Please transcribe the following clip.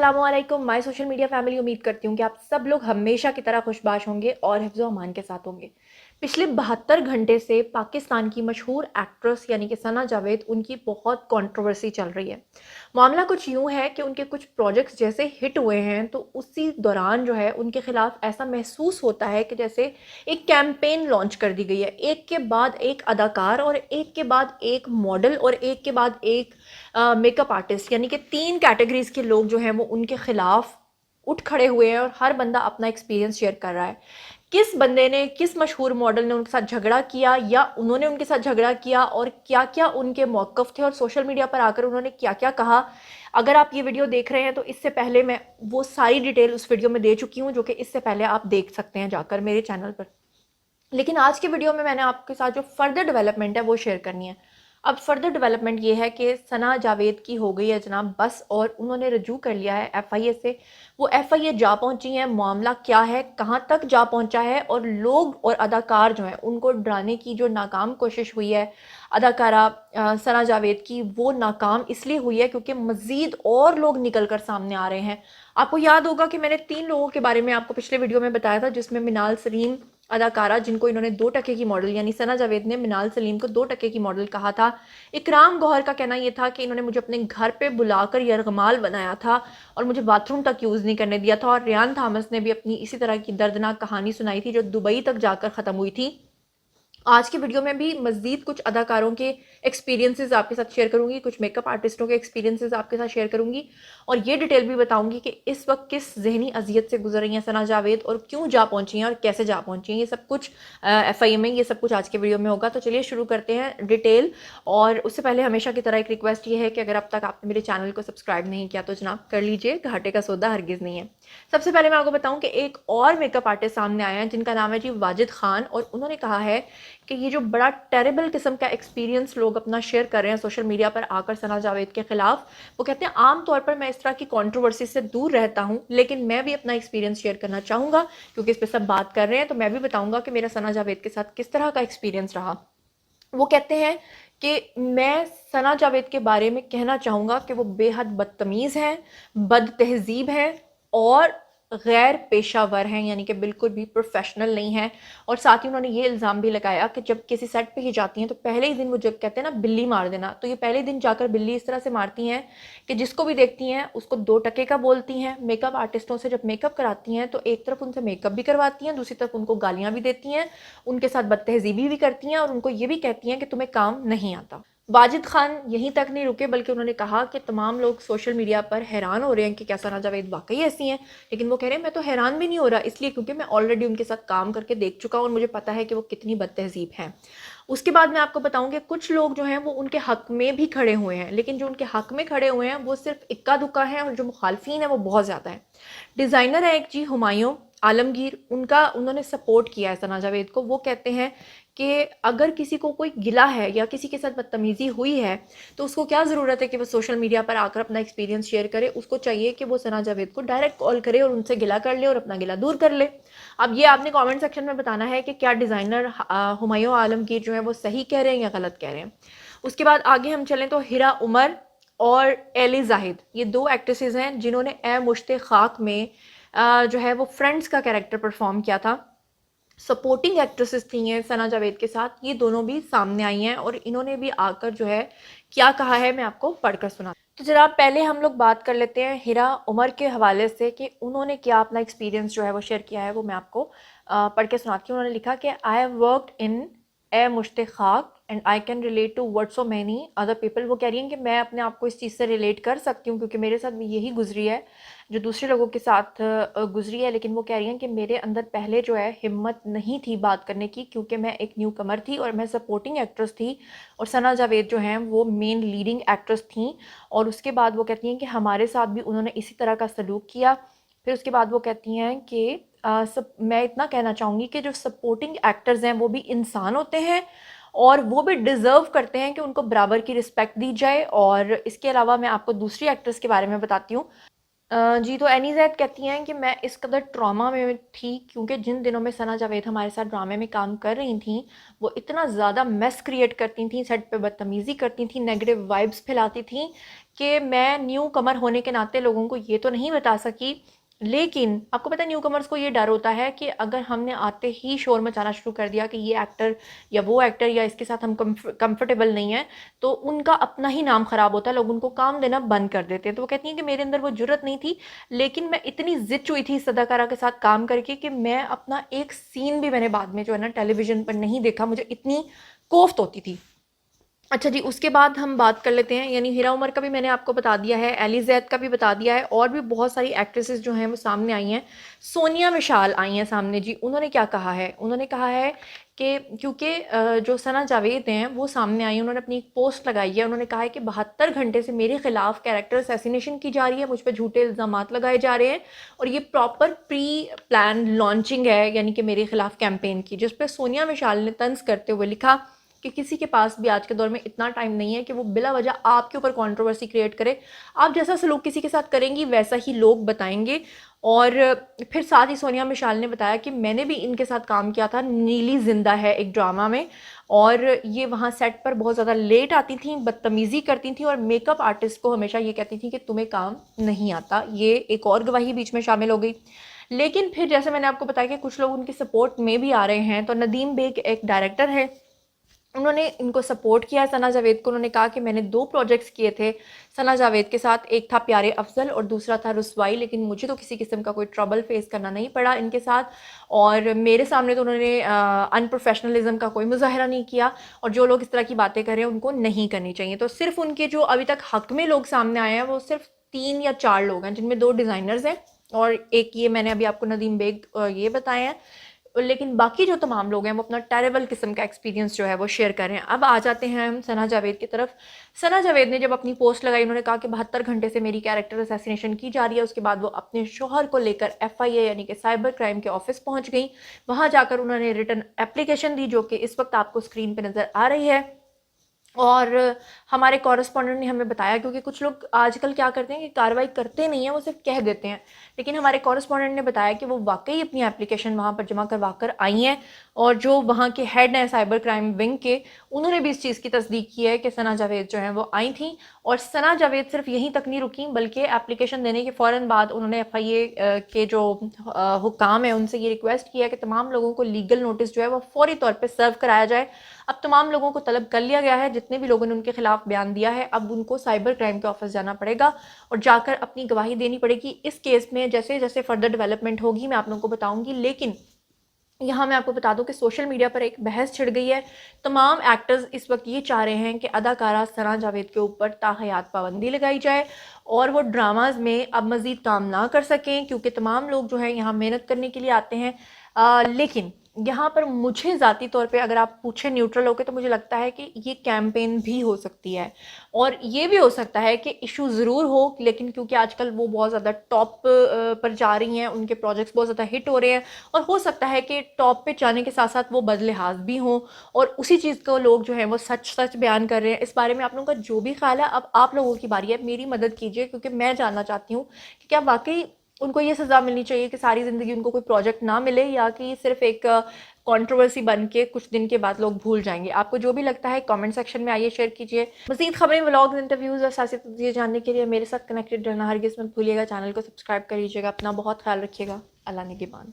अस्सलामुअलैकुम my social media family. उम्मीद करती हूँ कि आप सब लोग हमेशा की तरह खुशबाश होंगे और हिफ्ज़ो अमान के साथ होंगे। पिछले 72 घंटे से पाकिस्तान की मशहूर एक्ट्रेस यानी कि सना जावेद, उनकी बहुत कंट्रोवर्सी चल रही है। मामला कुछ यूँ है कि उनके कुछ प्रोजेक्ट्स जैसे हिट हुए हैं तो उसी दौरान जो है उनके खिलाफ ऐसा महसूस होता है कि जैसे एक कैंपेन लॉन्च कर दी गई है। एक के बाद एक अदाकार और एक के बाद एक मॉडल और एक के बाद एक मेकअप आर्टिस्ट, यानी कि 3 कैटेगरीज के लोग जो हैं वो उनके खिलाफ उठ खड़े हुए हैं और हर बंदा अपना एक्सपीरियंस शेयर कर रहा है। किस बंदे ने, किस मशहूर मॉडल ने उनके साथ झगड़ा किया या उन्होंने उनके साथ झगड़ा किया और क्या क्या उनके मौक़िफ़ थे और सोशल मीडिया पर आकर उन्होंने क्या क्या कहा। अगर आप ये वीडियो देख रहे हैं तो इससे पहले मैं वो सारी डिटेल उस वीडियो में दे चुकी हूँ, जो कि इससे पहले आप देख सकते हैं जाकर मेरे चैनल पर। लेकिन आज के वीडियो में मैंने आपके साथ जो फर्दर डेवलपमेंट है वो शेयर करनी है। अब फर्दर डेवलपमेंट ये है कि सना जावेद की हो गई है जनाब बस, और उन्होंने रजू कर लिया है एफआईए से। वो एफआईए जा पहुंची है, मामला क्या है, कहाँ तक जा पहुंचा है, और लोग और अदाकार जो हैं उनको डराने की जो नाकाम कोशिश हुई है अदाकारा सना जावेद की, वो नाकाम इसलिए हुई है क्योंकि मज़ीद और लोग निकल कर सामने आ रहे हैं। आपको याद होगा कि मैंने 3 लोगों के बारे में आपको पिछले वीडियो में बताया था, जिसमें मिनाल सलीम अदाकारा, जिनको इन्होंने 2 टके की मॉडल, यानी सना जावेद ने मिनाल सलीम को 2 टके की मॉडल कहा था। इकराम गौहर का कहना यह था कि इन्होंने मुझे अपने घर पे बुलाकर यरगमाल बनाया था और मुझे बाथरूम तक यूज़ नहीं करने दिया था। और रियान थॉमस ने भी अपनी इसी तरह की दर्दनाक कहानी सुनाई थी, जो दुबई तक जाकर ख़त्म हुई थी। आज की वीडियो में भी मज़ीद कुछ अदाकारों के एक्सपीरियंसेस आपके साथ शेयर करूंगी, कुछ मेकअप आर्टिस्टों के एक्सपीरियंसेस आपके साथ शेयर करूंगी, और ये डिटेल भी बताऊंगी कि इस वक्त किस जहनी अजियत से गुजर रही हैं सना जावेद और क्यों जा पहुंची हैं और कैसे जा पहुंची हैं। ये सब कुछ एफआईए में, ये सब कुछ आज के वीडियो में होगा। तो चलिए शुरू करते हैं डिटेल। और उससे पहले हमेशा की तरह एक रिक्वेस्ट ये है कि अगर अब तक आपने मेरे चैनल को सब्सक्राइब नहीं किया तो जनाब कर लीजिए, घाटे का सौदा हरगिज़ नहीं है। सबसे पहले मैं आपको बताऊं कि एक और मेकअप आर्टिस्ट सामने आया है जिनका नाम है जी वाजिद खान, और उन्होंने कहा है कि ये जो बड़ा टेरेबल किस्म का एक्सपीरियंस लोग अपना शेयर कर रहे हैं सोशल मीडिया पर आकर सना जावेद के खिलाफ, वो कहते हैं आम तौर पर मैं इस तरह की कंट्रोवर्सी से दूर रहता हूं, लेकिन मैं भी अपना एक्सपीरियंस शेयर करना चाहूंगा क्योंकि इस पर सब बात कर रहे हैं, तो मैं भी बताऊंगा कि मेरा सना जावेद के साथ किस तरह का एक्सपीरियंस रहा। वो कहते हैं कि मैं सना जावेद के बारे में कहना चाहूँगा कि वो बेहद बदतमीज़ हैं, बद तहज़ीब हैं और गैर पेशावर हैं, यानी कि बिल्कुल भी प्रोफेशनल नहीं हैं। और साथ ही उन्होंने ये इल्ज़ाम भी लगाया कि जब किसी सेट पे ही जाती हैं तो पहले ही दिन वो जब कहते हैं ना बिल्ली मार देना, तो ये पहले दिन जाकर बिल्ली इस तरह से मारती हैं कि जिसको भी देखती हैं उसको 2 टके का बोलती हैं। मेकअप आर्टिस्टों से जब मेकअप कराती हैं तो एक तरफ उनसे मेकअप भी करवाती हैं, दूसरी तरफ उनको गालियाँ भी देती हैं, उनके साथ बदतहज़ीबी भी करती हैं और उनको ये भी कहती हैं कि तुम्हें काम नहीं आता। वाजिद खान यहीं तक नहीं रुके, बल्कि उन्होंने कहा कि तमाम लोग सोशल मीडिया पर हैरान हो रहे हैं कि क्या सना जावेद वाकई ऐसी हैं, लेकिन वो कह रहे हैं मैं तो हैरान भी नहीं हो रहा, इसलिए क्योंकि मैं ऑलरेडी उनके साथ काम करके देख चुका हूँ और मुझे पता है कि वो कितनी बदतहज़ीब हैं। उसके बाद मैं आपको बताऊं कि कुछ लोग जो हैं वो उनके हक में भी खड़े हुए हैं, लेकिन जो उनके हक में खड़े हुए हैं वो सिर्फ इक्का दुक्का है और जो मुखालफीन है वो बहुत ज़्यादा है। डिज़ाइनर है एक जी हुमायूं आलमगीर, उनका उन्होंने सपोर्ट किया है सना जावेद को। वो कहते हैं कि अगर किसी को कोई गिला है या किसी के साथ बदतमीज़ी हुई है तो उसको क्या ज़रूरत है कि वो सोशल मीडिया पर आकर अपना एक्सपीरियंस शेयर करे। उसको चाहिए कि वो सना जावेद को डायरेक्ट कॉल करे और उनसे गिला कर ले और अपना गिला दूर कर ले। अब ये आपने कमेंट सेक्शन में बताना है कि क्या डिज़ाइनर हुमायूं आलमगीर जो है वो सही कह रहे हैं या गलत कह रहे हैं। उसके बाद आगे हम चलें तो हिरा उमर और एली जाहिद, ये 2 एक्ट्रेसेस हैं जिन्होंने ए मुश्ते खाक में जो है वो फ्रेंड्स का कैरेक्टर परफॉर्म किया था। सपोर्टिंग एक्ट्रेसेस थी हैं सना जावेद के साथ, ये दोनों भी सामने आई हैं और इन्होंने भी आकर जो है क्या कहा है मैं आपको पढ़कर सुना। तो जनाब पहले हम लोग बात कर लेते हैं हिरा उमर के हवाले से कि उन्होंने क्या अपना एक्सपीरियंस जो है वो शेयर किया है, वो मैं आपको पढ़ के सुनाती हूँ। उन्होंने लिखा कि I have worked in a Mushtaq and I can relate to word so many other people. वो कह रही हैं कि मैं अपने आप को इस चीज़ से रिलेट कर सकती हूँ क्योंकि मेरे साथ भी यही गुजरी है जो दूसरे लोगों के साथ गुजरी है। लेकिन वो कह रही हैं कि मेरे अंदर पहले जो है हिम्मत नहीं थी बात करने की क्योंकि मैं एक न्यू कमर थी और मैं सपोर्टिंग एक्ट्रेस थी और सना जावेद जो हैं वो मेन लीडिंग एक्ट्रेस थी। और उसके बाद वो कहती हैं कि हमारे साथ भी उन्होंने इसी तरह का सलूक किया। फिर उसके बाद वो कहती हैं कि मैं इतना कहना चाहूँगी कि जो सपोर्टिंग एक्टर्स हैं वो भी इंसान होते हैं और वो भी डिज़र्व करते हैं कि उनको बराबर की रिस्पेक्ट दी जाए। और इसके अलावा मैं आपको दूसरी एक्ट्रेस के बारे में बताती हूँ जी, तो एनी ज़ैद कहती हैं कि मैं इस कदर ट्रॉमा में थी क्योंकि जिन दिनों में सना जावेद हमारे साथ ड्रामे में काम कर रही थीं, वो इतना ज़्यादा मेस क्रिएट करती थीं, सेट पे बदतमीज़ी करती थीं, नेगेटिव वाइब्स फैलाती थीं कि मैं न्यू कमर होने के नाते लोगों को ये तो नहीं बता सकी। लेकिन आपको पता है न्यू कमर्स को ये डर होता है कि अगर हमने आते ही शोर मचाना शुरू कर दिया कि ये एक्टर या वो एक्टर या इसके साथ हम कंफर्टेबल नहीं हैं, तो उनका अपना ही नाम खराब होता है, लोग उनको काम देना बंद कर देते हैं। तो वो कहती हैं कि मेरे अंदर वो जुर्रत नहीं थी, लेकिन मैं इतनी जिद हुई थी इस अदाकारा के साथ काम करके कि मैं अपना एक सीन भी मैंने बाद में जो है ना टेलीविजन पर नहीं देखा, मुझे इतनी कोफ्त होती थी। अच्छा जी, उसके बाद हम बात कर लेते हैं, यानी हिरा उमर का भी मैंने आपको बता दिया है, एली ज़ैद का भी बता दिया है, और भी बहुत सारी एक्ट्रेसेस जो हैं वो सामने आई हैं। सोनिया मिशाल आई हैं सामने जी, उन्होंने क्या कहा है? उन्होंने कहा है कि क्योंकि जो सना जावेद हैं वो सामने आई, उन्होंने अपनी एक पोस्ट लगाई है, उन्होंने कहा है कि 72 घंटे से मेरे खिलाफ कैरेक्टर असैसिनेशन की जा रही है, मुझ पर झूठे इल्ज़ामात लगाए जा रहे हैं और ये प्रॉपर प्री प्लान लॉन्चिंग है, यानी कि मेरे खिलाफ कैंपेन की, जिस पर सोनिया मिशाल ने तंज करते हुए लिखा कि किसी के पास भी आज के दौर में इतना टाइम नहीं है कि वो बिला वजह आपके ऊपर कंट्रोवर्सी क्रिएट करे। आप जैसा सलूक किसी के साथ करेंगी वैसा ही लोग बताएंगे। और फिर साथ ही सोनिया मिशाल ने बताया कि मैंने भी इनके साथ काम किया था, नीली जिंदा है एक ड्रामा में, और ये वहाँ सेट पर बहुत ज़्यादा लेट आती थी, बदतमीज़ी करती थी और मेकअप आर्टिस्ट को हमेशा ये कहती थी कि तुम्हें काम नहीं आता। ये एक और गवाही बीच में शामिल हो गई। लेकिन फिर जैसे मैंने आपको बताया कि कुछ लोग उनकी सपोर्ट में भी आ रहे हैं, तो नदीम बेग एक डायरेक्टर है, उन्होंने इनको सपोर्ट किया सना जावेद को। उन्होंने कहा कि मैंने 2 प्रोजेक्ट्स किए थे सना जावेद के साथ, एक था प्यारे अफजल और दूसरा था रुसवाई, लेकिन मुझे तो किसी किस्म का कोई ट्रबल फेस करना नहीं पड़ा इनके साथ, और मेरे सामने तो उन्होंने अनप्रोफेशनलिज्म का कोई मुजाहरा नहीं किया, और जो लोग इस तरह की बातें कर रहे हैं उनको नहीं करनी चाहिए। तो सिर्फ उनके जो अभी तक हक में लोग सामने आए हैं वो सिर्फ 3 या 4 लोग हैं, जिनमें 2 डिज़ाइनर्स हैं और एक ये मैंने अभी आपको नदीम बेग ये बताए हैं। लेकिन बाकी जो तमाम लोग हैं वो अपना टेरेबल किस्म का एक्सपीरियंस जो है वो शेयर कर रहे हैं। अब आ जाते हैं हम सना जावेद की तरफ। सना जावेद ने जब अपनी पोस्ट लगाई, उन्होंने कहा कि 72 घंटे से मेरी कैरेक्टर असैसिनेशन की जा रही है। उसके बाद वो अपने शोहर को लेकर FIA यानी कि साइबर क्राइम के ऑफिस पहुंच गई। वहां जाकर उन्होंने रिटर्न एप्लीकेशन दी, जो कि इस वक्त आपको स्क्रीन पर नज़र आ रही है। और हमारे कॉरेस्पॉन्डेंट ने हमें बताया, क्योंकि कुछ लोग आजकल क्या करते हैं कि कार्रवाई करते नहीं हैं, वो सिर्फ कह देते हैं, लेकिन हमारे कॉरेस्पॉन्डेंट ने बताया कि वो वाकई अपनी एप्लीकेशन वहाँ पर जमा करवा कर आई हैं, और जो वहाँ के हेड हैं साइबर क्राइम विंग के, उन्होंने भी इस चीज़ की तस्दीक की है कि सना जावेद जो हैं वो आई थी। और सना जावेद सिर्फ यहीं तक नहीं रुकी, बल्कि एप्लीकेशन देने के फ़ौरन बाद उन्होंने FIA के जो हुकाम है उनसे ये रिक्वेस्ट किया कि तमाम लोगों को लीगल नोटिस जो है वो फौरी तौर पर सर्व कराया जाए। अब तमाम लोगों को तलब कर लिया गया है, जितने भी लोगों ने उनके खिलाफ बयान दिया है, अब उनको साइबर क्राइम के ऑफिस जाना पड़ेगा और जाकर अपनी गवाही देनी पड़ेगी। इस केस में जैसे जैसे फर्दर डेवलपमेंट होगी मैं आप लोगों को बताऊंगी। लेकिन यहाँ मैं आपको बता दूं कि सोशल मीडिया पर एक बहस छिड़ गई है। तमाम एक्टर्स इस वक्त ये चाह रहे हैं कि अदाकारा सना जावेद के ऊपर ताहयात पाबंदी लगाई जाए और वो ड्रामाज में अब मज़ीद काम ना कर सकें, क्योंकि तमाम लोग जो है यहाँ मेहनत करने के लिए आते हैं। लेकिन यहाँ पर मुझे ज़ाती तौर पे अगर आप पूछें न्यूट्रल होकर, तो मुझे लगता है कि ये कैंपेन भी हो सकती है, और ये भी हो सकता है कि इशू ज़रूर हो, लेकिन क्योंकि आजकल वो बहुत ज़्यादा टॉप पर जा रही हैं, उनके प्रोजेक्ट्स बहुत ज़्यादा हिट हो रहे हैं, और हो सकता है कि टॉप पे जाने के साथ साथ वो बदलिहाज भी हों और उसी चीज़ को लोग जो हैं वो सच सच बयान कर रहे हैं। इस बारे में आप लोगों का जो भी ख्याल है, अब आप लोगों की बारी है, मेरी मदद कीजिए, क्योंकि मैं जानना चाहती हूँ कि क्या वाकई उनको ये सज़ा मिलनी चाहिए कि सारी ज़िंदगी उनको कोई प्रोजेक्ट ना मिले, या कि सिर्फ एक कंट्रोवर्सी बन के कुछ दिन के बाद लोग भूल जाएंगे। आपको जो भी लगता है कमेंट सेक्शन में आइए, शेयर कीजिए। मज़ीद खबरें, व्लॉग्स, इंटरव्यूज़ और सियासी तस्वीरें जानने के लिए मेरे साथ कनेक्टेड रहना हरगिज़ मत भूलिएगा। चैनल को सब्सक्राइब कर लीजिएगा। अपना बहुत ख्याल रखिएगा। अल्लाह निगहबान।